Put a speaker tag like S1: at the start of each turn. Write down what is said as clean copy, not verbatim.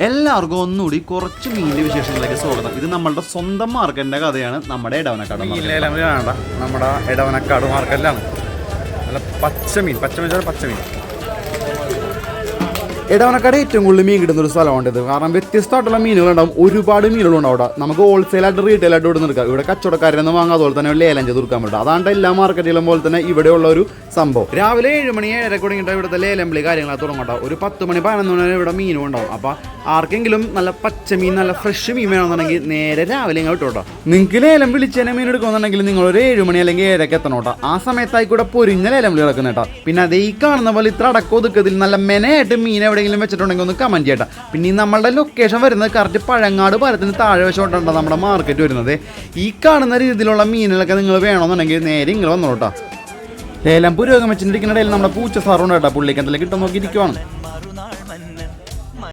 S1: എല്ലാവർക്കും ഒന്നുകൂടി കുറച്ച് മീനിന്റെ വിശേഷങ്ങളിലേക്ക് സ്വാഗതം. ഇത് നമ്മളുടെ സ്വന്തം മാർക്കറ്റിന്റെ കഥയാണ്. നമ്മുടെ ഇടവനക്കാട്
S2: വേണ്ട, നമ്മുടെ ഇടവനക്കാട് മാർക്കറ്റിലാണ്. നല്ല പച്ചമീൻ, പച്ചമീൻ.
S1: ഇടവനക്കാട് ഏറ്റവും കൂടുതൽ മീൻ കിട്ടുന്ന ഒരു സ്ഥലമാണ് ഇത്. കാരണം വ്യത്യസ്തമായിട്ടുള്ള മീനുകളുണ്ടാവും, ഒരുപാട് മീനുകളുണ്ടാവും അവിടെ. നമുക്ക് ഹോൾസെയിലായിട്ട് റീറ്റെയിലായിട്ട് ഇവിടെ നിൽക്കാം. ഇവിടെ കച്ചവടക്കാരെന്ന് വാങ്ങാം, അതുപോലെ തന്നെ ലേലം ചെയ്ത് കൊടുക്കാൻ പറ്റും. അതാണ്ട് എല്ലാ മാർക്കറ്റിലും പോലെ തന്നെ ഇവിടെയുള്ള ഒരു സംഭവം. രാവിലെ 7 മണി 7 തുടങ്ങിയിട്ട് ഇവിടുത്തെ ലേലം വിളി കാര്യങ്ങളൊക്കെ തുടങ്ങട്ടോ. ഒരു 10 മണി 11 മണി ഇവിടെ മീനും ഉണ്ടാവും. അപ്പോൾ ആർക്കെങ്കിലും നല്ല പച്ചമീൻ, നല്ല ഫ്രഷ് മീൻ വേണമെന്നുണ്ടെങ്കിൽ നേരെ രാവിലെ ഇങ്ങനെ വിട്ടോട്ടോ. നിങ്ങൾക്ക് ലേലം വിളിച്ചതിനെ മീൻ എടുക്കുന്നുണ്ടെങ്കിൽ നിങ്ങളൊരു 7 മണി അല്ലെങ്കിൽ 7 എത്തണം കേട്ടോ. ആ സമയത്തായി കൂടെ പൊരിഞ്ഞ ലേലം വിളി കിടക്കുന്ന കേട്ടോ. പിന്നെ അതേ ഈ കാണുന്ന പോലെ ഇത്ര അടക്കൊതുക്കത്തിൽ നല്ല മെനയായിട്ട് മീൻ എവിടെയെങ്കിലും വെച്ചിട്ടുണ്ടെങ്കിൽ ഒന്ന് കമൻറ്റ് ചെയ്യട്ടോ. പിന്നെ ഈ നമ്മളുടെ ലൊക്കേഷൻ വരുന്നത് കറക്റ്റ് പഴങ്ങാട് പാലത്തിന് താഴെ വശോട്ടാണ് നമ്മുടെ മാർക്കറ്റ് വരുന്നത്. ഈ കാണുന്ന രീതിയിലുള്ള മീനുകളൊക്കെ നിങ്ങൾ വേണമെന്നുണ്ടെങ്കിൽ നേരെ ഇങ്ങനെ വന്നോട്ടോ. ലേലം പുരോഗമിച്ചിരിക്കുന്നിടയിൽ നമ്മുടെ പൂച്ച സാറുണ്ട് കേട്ടോ. പുള്ളിക്ക് എന്തെങ്കിലും കിട്ടാൻ നോക്കിയിരിക്കുവാണ്.